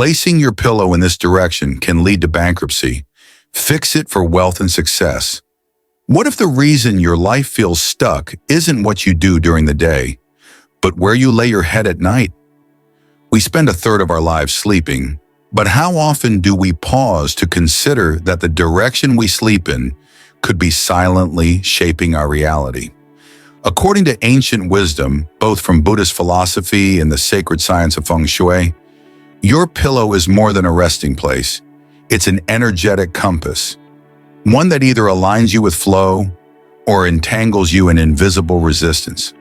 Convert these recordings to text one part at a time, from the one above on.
Placing your pillow in this direction can lead to bankruptcy. Fix it for wealth and success. What if the reason your life feels stuck isn't what you do during the day, but where you lay your head at night? We spend a third of our lives sleeping, but how often do we pause to consider that the direction we sleep in could be silently shaping our reality? According to ancient wisdom, both from Buddhist philosophy and the sacred science of Feng Shui, your pillow is more than a resting place. It's an energetic compass, one that either aligns you with flow or entangles you in invisible resistance.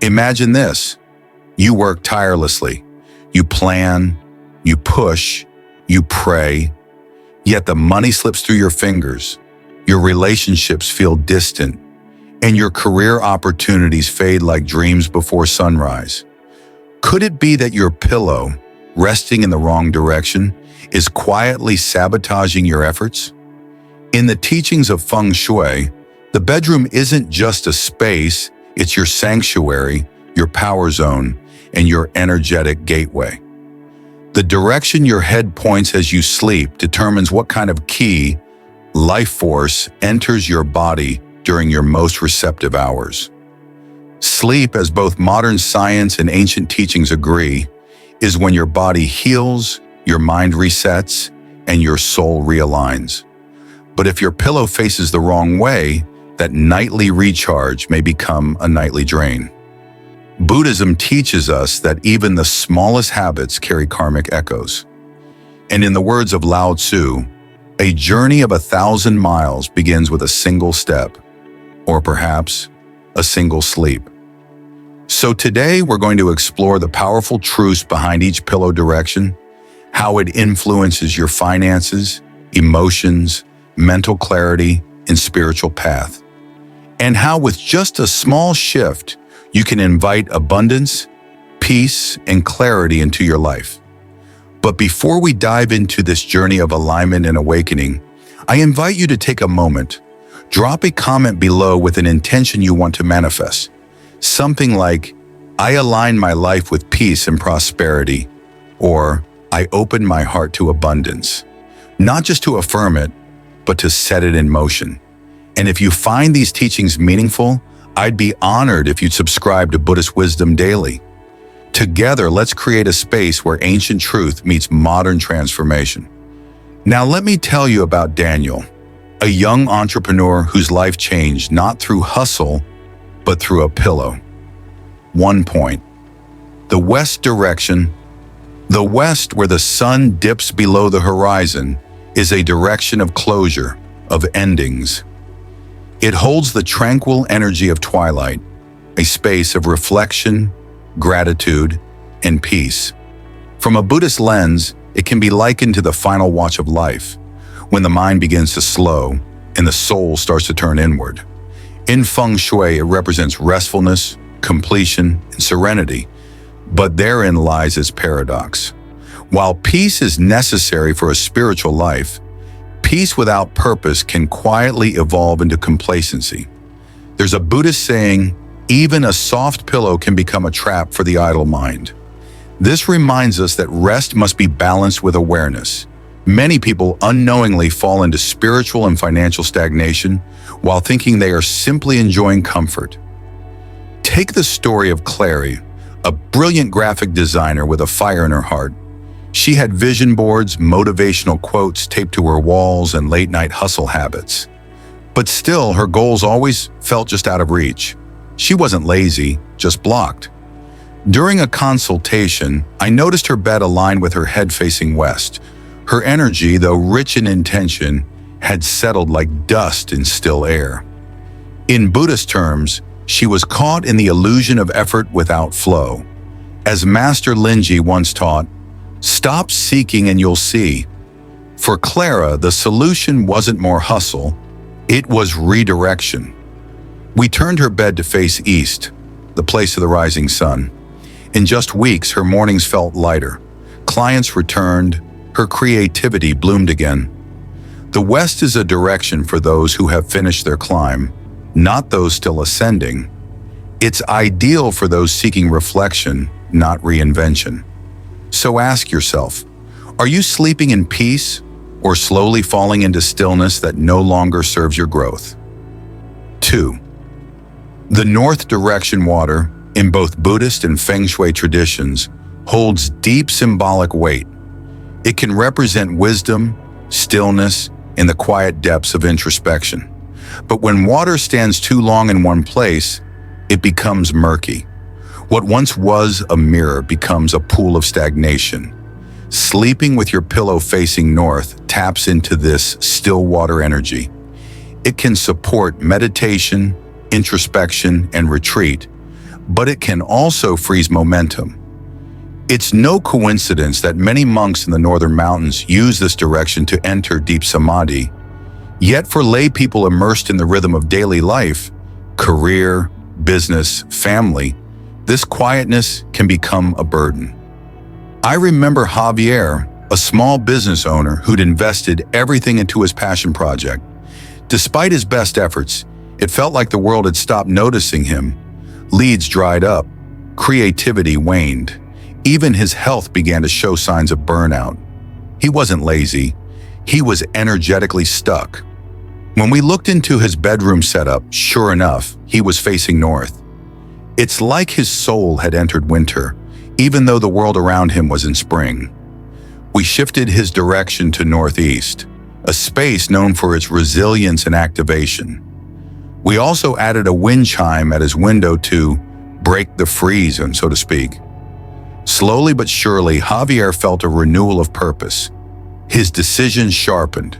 Imagine this. You work tirelessly. You plan, you push, you pray, yet the money slips through your fingers. Your relationships feel distant, and your career opportunities fade like dreams before sunrise. Could it be that your pillow, resting in the wrong direction, is quietly sabotaging your efforts? In the teachings of Feng Shui, the bedroom isn't just a space, it's your sanctuary, your power zone, and your energetic gateway. The direction your head points as you sleep determines what kind of key, life force, enters your body during your most receptive hours. Sleep, as both modern science and ancient teachings agree, is when your body heals, your mind resets, and your soul realigns. But if your pillow faces the wrong way, that nightly recharge may become a nightly drain. Buddhism teaches us that even the smallest habits carry karmic echoes. And in the words of Lao Tzu, a journey of 1,000 miles begins with a single step, or perhaps a single sleep. So today we're going to explore the powerful truths behind each pillow direction, how it influences your finances, emotions, mental clarity, and spiritual path, and how with just a small shift, you can invite abundance, peace, and clarity into your life. But before we dive into this journey of alignment and awakening, I invite you to take a moment. Drop a comment below with an intention you want to manifest. Something like, I align my life with peace and prosperity, or I open my heart to abundance. Not just to affirm it, but to set it in motion. And if you find these teachings meaningful, I'd be honored if you'd subscribe to Buddhist Wisdom Daily. Together, let's create a space where ancient truth meets modern transformation. Now let me tell you about Daniel, a young entrepreneur whose life changed not through hustle, but through a pillow. 1 point. The west direction. The west, where the sun dips below the horizon, is a direction of closure, of endings. It holds the tranquil energy of twilight, a space of reflection, gratitude, and peace. From a Buddhist lens, it can be likened to the final watch of life, when the mind begins to slow and the soul starts to turn inward. In Feng Shui, it represents restfulness, completion, and serenity, but therein lies its paradox. While peace is necessary for a spiritual life, peace without purpose can quietly evolve into complacency. There's a Buddhist saying, even a soft pillow can become a trap for the idle mind. This reminds us that rest must be balanced with awareness. Many people unknowingly fall into spiritual and financial stagnation while thinking they are simply enjoying comfort. Take the story of Clary, a brilliant graphic designer with a fire in her heart. She had vision boards, motivational quotes taped to her walls, and late-night hustle habits. But still, her goals always felt just out of reach. She wasn't lazy, just blocked. During a consultation, I noticed her bed aligned with her head facing west. Her energy, though rich in intention, had settled like dust in still air. In Buddhist terms, she was caught in the illusion of effort without flow. As Master Linji once taught, stop seeking and you'll see. For Clara, the solution wasn't more hustle, it was redirection. We turned her bed to face east, the place of the rising sun. In just weeks, her mornings felt lighter. Clients returned, her creativity bloomed again. The west is a direction for those who have finished their climb, not those still ascending. It's ideal for those seeking reflection, not reinvention. So ask yourself, Are you sleeping in peace or slowly falling into stillness that no longer serves your growth? 2. The north direction water, in both Buddhist and Feng Shui traditions, holds deep symbolic weight. It can represent wisdom, stillness, and the quiet depths of introspection. But when water stands too long in one place, it becomes murky. What once was a mirror becomes a pool of stagnation. Sleeping with your pillow facing north taps into this still water energy. It can support meditation, introspection, and retreat, but it can also freeze momentum. It's no coincidence that many monks in the northern mountains use this direction to enter deep samadhi. Yet for lay people immersed in the rhythm of daily life, career, business, family, this quietness can become a burden. I remember Javier, a small business owner who'd invested everything into his passion project. Despite his best efforts, it felt like the world had stopped noticing him. Leads dried up, creativity waned. Even his health began to show signs of burnout. He wasn't lazy, he was energetically stuck. When we looked into his bedroom setup, sure enough, he was facing north. It's like his soul had entered winter, even though the world around him was in spring. We shifted his direction to northeast, a space known for its resilience and activation. We also added a wind chime at his window to break the freeze, so to speak. Slowly but surely, Javier felt a renewal of purpose. His decisions sharpened.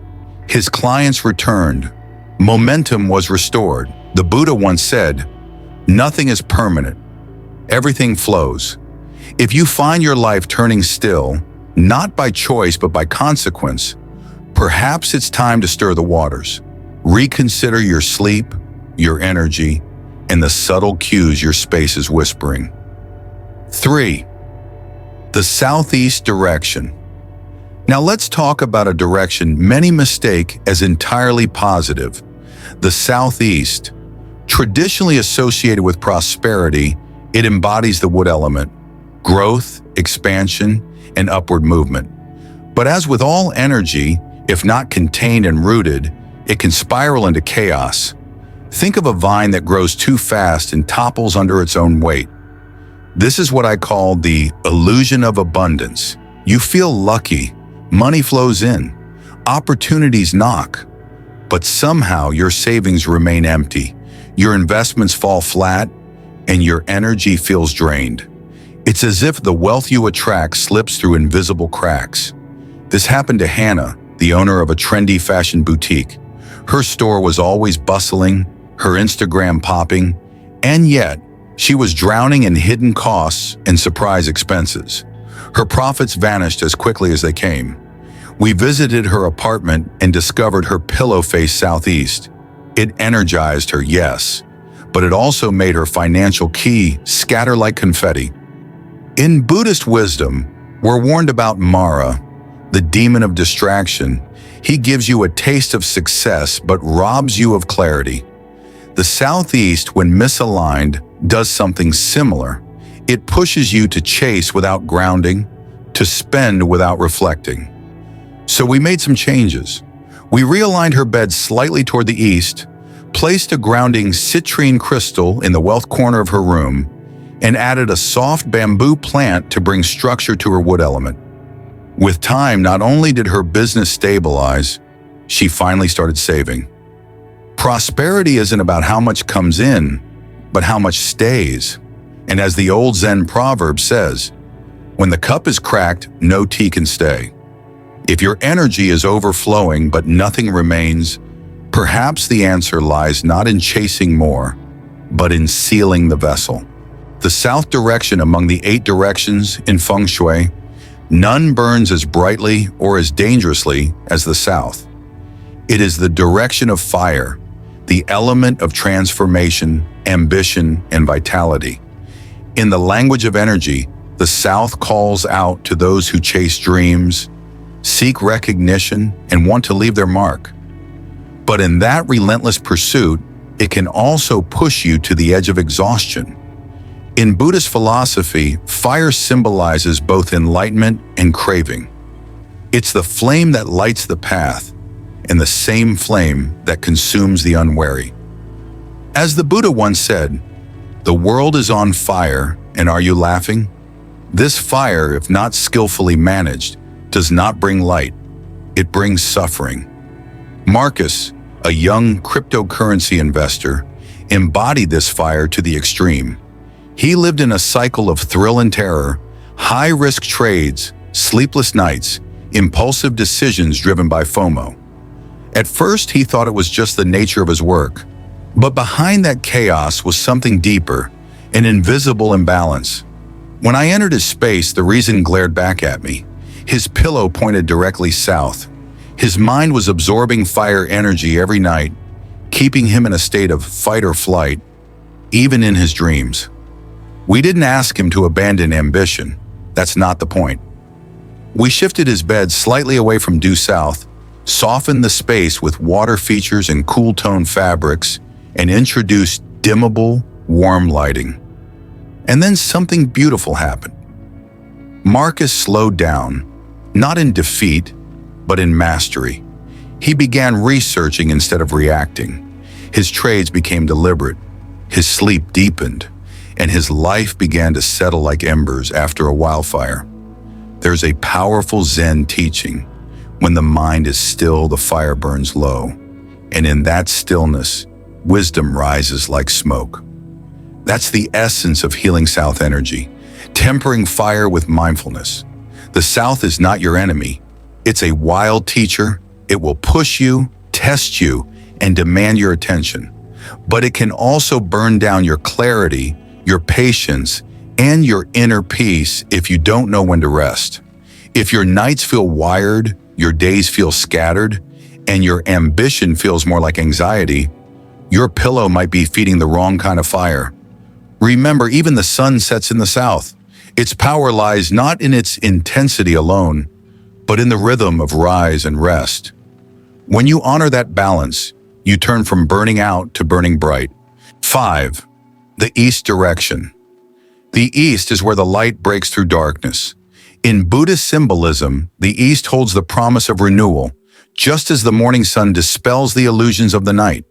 His clients returned. Momentum was restored. The Buddha once said, "Nothing is permanent. Everything flows." If you find your life turning still, not by choice but by consequence, perhaps it's time to stir the waters. Reconsider your sleep, your energy, and the subtle cues your space is whispering. 3. The southeast direction. Now let's talk about a direction many mistake as entirely positive. The southeast. Traditionally associated with prosperity, it embodies the wood element, growth, expansion, and upward movement. But as with all energy, if not contained and rooted, it can spiral into chaos. Think of a vine that grows too fast and topples under its own weight. This is what I call the illusion of abundance. You feel lucky, money flows in, opportunities knock, but somehow your savings remain empty, your investments fall flat, and your energy feels drained. It's as if the wealth you attract slips through invisible cracks. This happened to Hannah, the owner of a trendy fashion boutique. Her store was always bustling, her Instagram popping, and yet she was drowning in hidden costs and surprise expenses. Her profits vanished as quickly as they came. We visited her apartment and discovered her pillow faced southeast. It energized her, yes, but it also made her financial key scatter like confetti. In Buddhist wisdom, we're warned about Mara, the demon of distraction. He gives you a taste of success but robs you of clarity. The southeast, when misaligned, does something similar. It pushes you to chase without grounding, to spend without reflecting. So we made some changes. We realigned her bed slightly toward the east, placed a grounding citrine crystal in the wealth corner of her room, and added a soft bamboo plant to bring structure to her wood element. With time, not only did her business stabilize, she finally started saving. Prosperity isn't about how much comes in, but how much stays. And as the old Zen proverb says, when the cup is cracked, no tea can stay. If your energy is overflowing but nothing remains, perhaps the answer lies not in chasing more, but in sealing the vessel. The south direction among the 8 directions in Feng Shui, none burns as brightly or as dangerously as the south. It is the direction of fire, the element of transformation, ambition, and vitality. In the language of energy, the South calls out to those who chase dreams, seek recognition, and want to leave their mark. But in that relentless pursuit, it can also push you to the edge of exhaustion. In Buddhist philosophy, fire symbolizes both enlightenment and craving. It's the flame that lights the path, and the same flame that consumes the unwary. As the Buddha once said, "The world is on fire, and are you laughing?" This fire, if not skillfully managed, does not bring light. It brings suffering. Marcus, a young cryptocurrency investor, embodied this fire to the extreme. He lived in a cycle of thrill and terror, high-risk trades, sleepless nights, impulsive decisions driven by FOMO. At first, he thought it was just the nature of his work. But behind that chaos was something deeper, an invisible imbalance. When I entered his space, the reason glared back at me. His pillow pointed directly south. His mind was absorbing fire energy every night, keeping him in a state of fight or flight, even in his dreams. We didn't ask him to abandon ambition. That's not the point. We shifted his bed slightly away from due south, softened the space with water features and cool-tone fabrics, and introduced dimmable, warm lighting. And then something beautiful happened. Marcus slowed down, not in defeat, but in mastery. He began researching instead of reacting. His trades became deliberate, his sleep deepened, and his life began to settle like embers after a wildfire. There's a powerful Zen teaching. When the mind is still, the fire burns low, and in that stillness, wisdom rises like smoke. That's the essence of healing South energy, tempering fire with mindfulness. The South is not your enemy. It's a wild teacher. It will push you, test you, and demand your attention. But it can also burn down your clarity, your patience, and your inner peace if you don't know when to rest. If your nights feel wired, your days feel scattered, and your ambition feels more like anxiety, your pillow might be feeding the wrong kind of fire. Remember, even the sun sets in the south. Its power lies not in its intensity alone, but in the rhythm of rise and rest. When you honor that balance, you turn from burning out to burning bright. 5. The East direction. The East is where the light breaks through darkness. In Buddhist symbolism, the East holds the promise of renewal, just as the morning sun dispels the illusions of the night.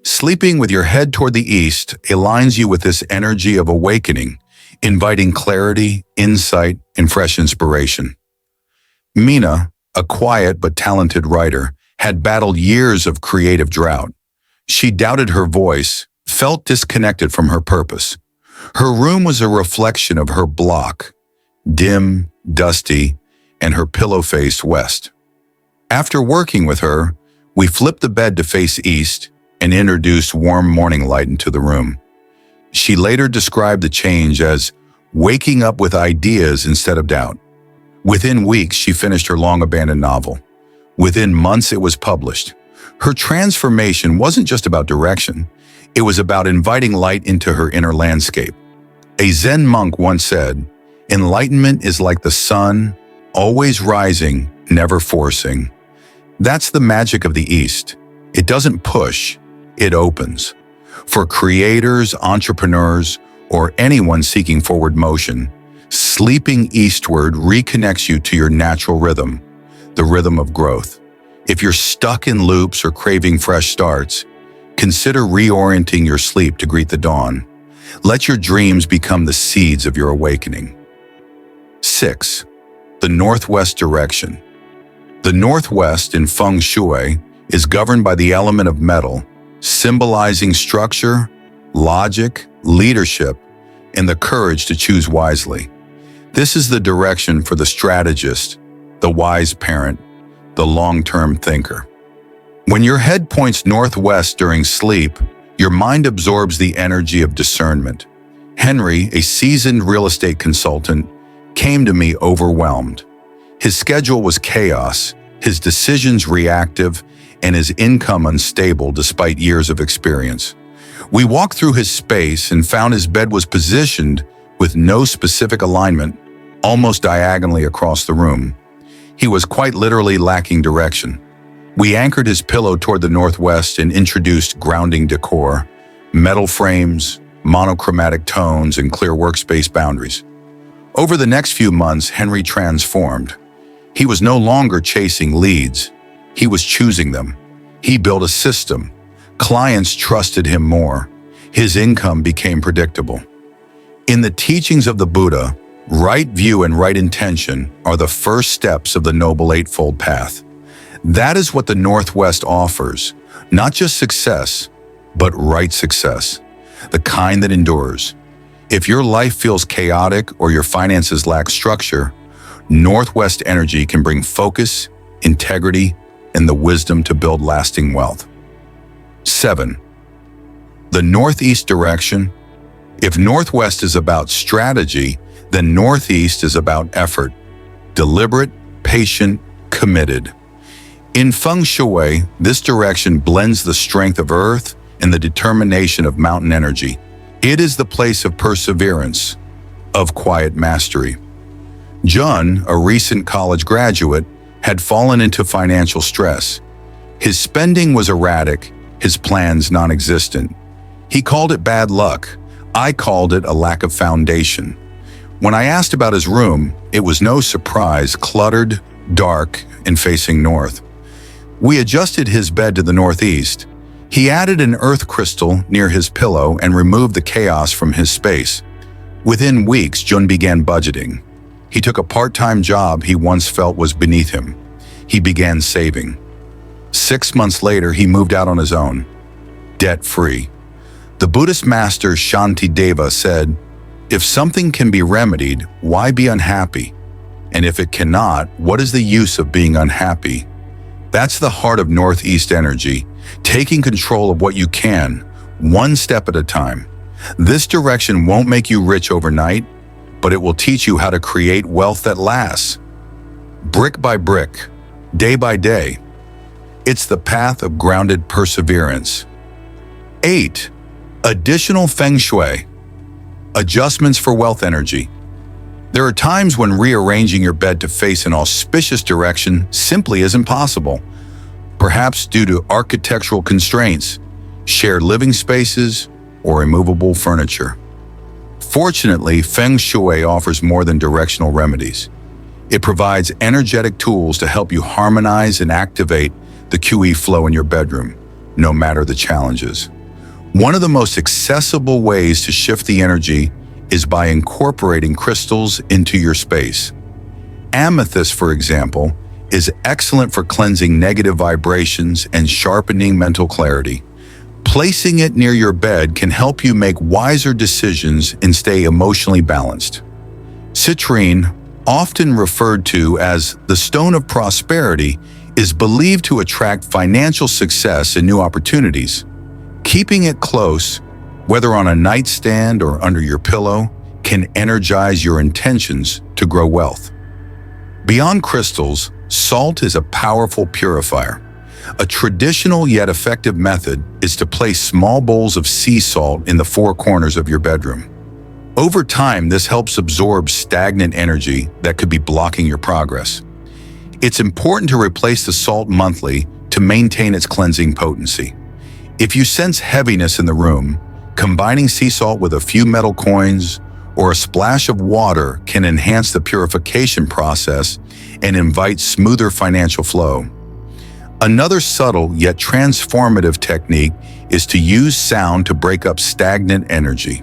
Sleeping with your head toward the East aligns you with this energy of awakening, inviting clarity, insight, and fresh inspiration. Mina, a quiet but talented writer, had battled years of creative drought. She doubted her voice, felt disconnected from her purpose. Her room was a reflection of her block, dim, dusty, and her pillow faced west. After working with her, we flipped the bed to face east and introduced warm morning light into the room. She later described the change as waking up with ideas instead of doubt. Within weeks, she finished her long-abandoned novel. Within months, it was published. Her transformation wasn't just about direction. It was about inviting light into her inner landscape. A Zen monk once said, "Enlightenment is like the sun, always rising, never forcing." That's the magic of the East. It doesn't push, it opens. For creators, entrepreneurs, or anyone seeking forward motion, sleeping eastward reconnects you to your natural rhythm, the rhythm of growth. If you're stuck in loops or craving fresh starts, consider reorienting your sleep to greet the dawn. Let your dreams become the seeds of your awakening. 6. The Northwest direction. The Northwest in Feng Shui is governed by the element of metal, symbolizing structure, logic, leadership, and the courage to choose wisely. This is the direction for the strategist, the wise parent, the long-term thinker. When your head points northwest during sleep, your mind absorbs the energy of discernment. Henry, a seasoned real estate consultant, came to me overwhelmed. His schedule was chaos, his decisions reactive, and his income unstable despite years of experience. We walked through his space and found his bed was positioned with no specific alignment, almost diagonally across the room. He was quite literally lacking direction. We anchored his pillow toward the northwest and introduced grounding decor, metal frames, monochromatic tones, and clear workspace boundaries. Over the next few months, Henry transformed. He was no longer chasing leads. He was choosing them. He built a system. Clients trusted him more. His income became predictable. In the teachings of the Buddha, right view and right intention are the first steps of the Noble Eightfold Path. That is what the Northwest offers, not just success, but right success, the kind that endures. If your life feels chaotic or your finances lack structure, Northwest energy can bring focus, integrity, and the wisdom to build lasting wealth. 7. The Northeast direction. If Northwest is about strategy, then Northeast is about effort. Deliberate, patient, committed. In Feng Shui, this direction blends the strength of earth and the determination of mountain energy. It is the place of perseverance, of quiet mastery. Jun, a recent college graduate, had fallen into financial stress. His spending was erratic, his plans non-existent. He called it bad luck. I called it a lack of foundation. When I asked about his room, it was no surprise, cluttered, dark, and facing north. We adjusted his bed to the northeast. He added an earth crystal near his pillow and removed the chaos from his space. Within weeks, Jun began budgeting. He took a part-time job he once felt was beneath him. He began saving. 6 months later, he moved out on his own, debt-free. The Buddhist master Shantideva said, "If something can be remedied, why be unhappy? And if it cannot, what is the use of being unhappy?" That's the heart of Northeast energy, taking control of what you can, one step at a time. This direction won't make you rich overnight, but it will teach you how to create wealth that lasts. Brick by brick, day by day. It's the path of grounded perseverance. 8. Additional Feng Shui. Adjustments for wealth energy. There are times when rearranging your bed to face an auspicious direction simply isn't possible, perhaps due to architectural constraints, shared living spaces, or immovable furniture. Fortunately, Feng Shui offers more than directional remedies. It provides energetic tools to help you harmonize and activate the QE flow in your bedroom, no matter the challenges. One of the most accessible ways to shift the energy is by incorporating crystals into your space. Amethyst, for example, is excellent for cleansing negative vibrations and sharpening mental clarity. Placing it near your bed can help you make wiser decisions and stay emotionally balanced. Citrine, often referred to as the stone of prosperity, is believed to attract financial success and new opportunities. Keeping it close, whether on a nightstand or under your pillow, can energize your intentions to grow wealth. Beyond crystals, salt is a powerful purifier. A traditional yet effective method is to place small bowls of sea salt in the four corners of your bedroom. Over time, this helps absorb stagnant energy that could be blocking your progress. It's important to replace the salt monthly to maintain its cleansing potency. If you sense heaviness in the room, combining sea salt with a few metal coins or a splash of water can enhance the purification process and invite smoother financial flow. Another subtle yet transformative technique is to use sound to break up stagnant energy.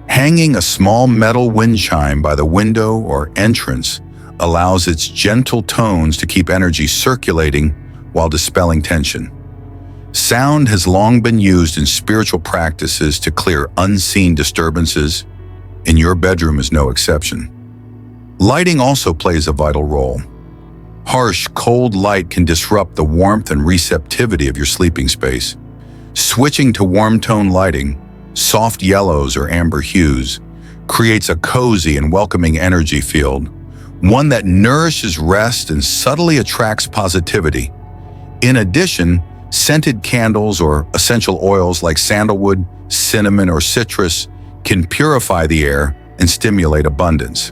Hanging a small metal wind chime by the window or entrance allows its gentle tones to keep energy circulating while dispelling tension. Sound has long been used in spiritual practices to clear unseen disturbances, and your bedroom is no exception. Lighting also plays a vital role. Harsh, cold light can disrupt the warmth and receptivity of your sleeping space. Switching to warm-tone lighting, soft yellows or amber hues, creates a cozy and welcoming energy field, one that nourishes rest and subtly attracts positivity. In addition, scented candles or essential oils like sandalwood, cinnamon, or citrus can purify the air and stimulate abundance.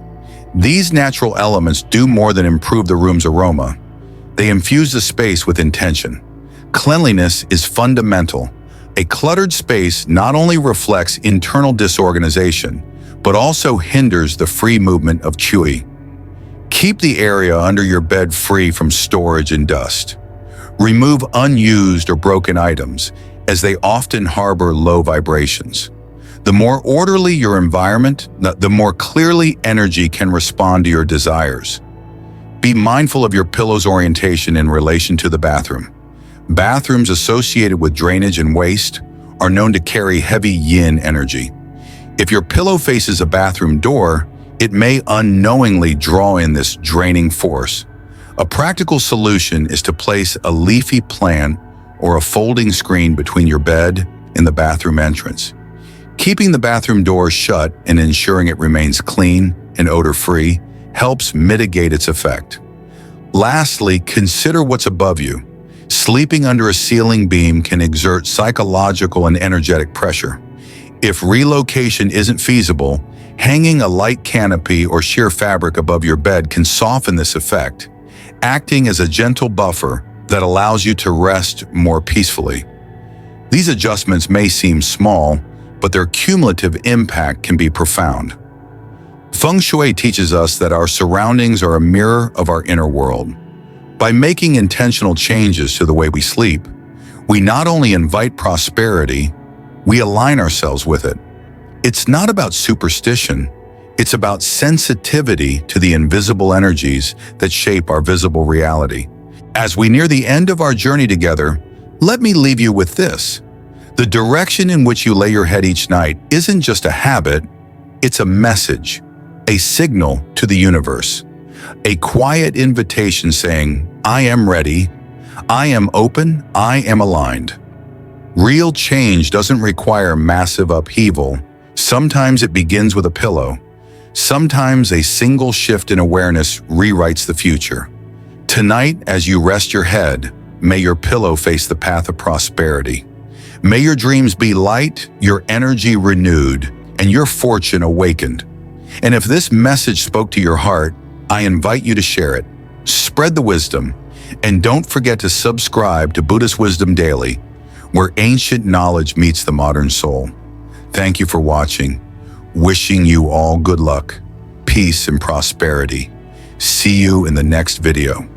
These natural elements do more than improve the room's aroma. They infuse the space with intention. Cleanliness is fundamental. A cluttered space not only reflects internal disorganization, but also hinders the free movement of qi. Keep the area under your bed free from storage and dust. Remove unused or broken items, as they often harbor low vibrations. The more orderly your environment, the more clearly energy can respond to your desires. Be mindful of your pillow's orientation in relation to the bathroom. Bathrooms associated with drainage and waste are known to carry heavy yin energy. If your pillow faces a bathroom door, it may unknowingly draw in this draining force. A practical solution is to place a leafy plant or a folding screen between your bed and the bathroom entrance. Keeping the bathroom door shut and ensuring it remains clean and odor-free helps mitigate its effect. Lastly, consider what's above you. Sleeping under a ceiling beam can exert psychological and energetic pressure. If relocation isn't feasible, hanging a light canopy or sheer fabric above your bed can soften this effect, acting as a gentle buffer that allows you to rest more peacefully. These adjustments may seem small, but their cumulative impact can be profound. Feng Shui teaches us that our surroundings are a mirror of our inner world. By making intentional changes to the way we sleep, we not only invite prosperity, we align ourselves with it. It's not about superstition, it's about sensitivity to the invisible energies that shape our visible reality. As we near the end of our journey together, let me leave you with this. The direction in which you lay your head each night isn't just a habit, it's a message, a signal to the universe, a quiet invitation saying, I am ready, I am open, I am aligned. Real change doesn't require massive upheaval. Sometimes it begins with a pillow. Sometimes a single shift in awareness rewrites the future. Tonight, as you rest your head, may your pillow face the path of prosperity. May your dreams be light, your energy renewed, and your fortune awakened. And if this message spoke to your heart, I invite you to share it. Spread the wisdom, and don't forget to subscribe to Buddhist Wisdom Daily, where ancient knowledge meets the modern soul. Thank you for watching. Wishing you all good luck, peace, and prosperity. See you in the next video.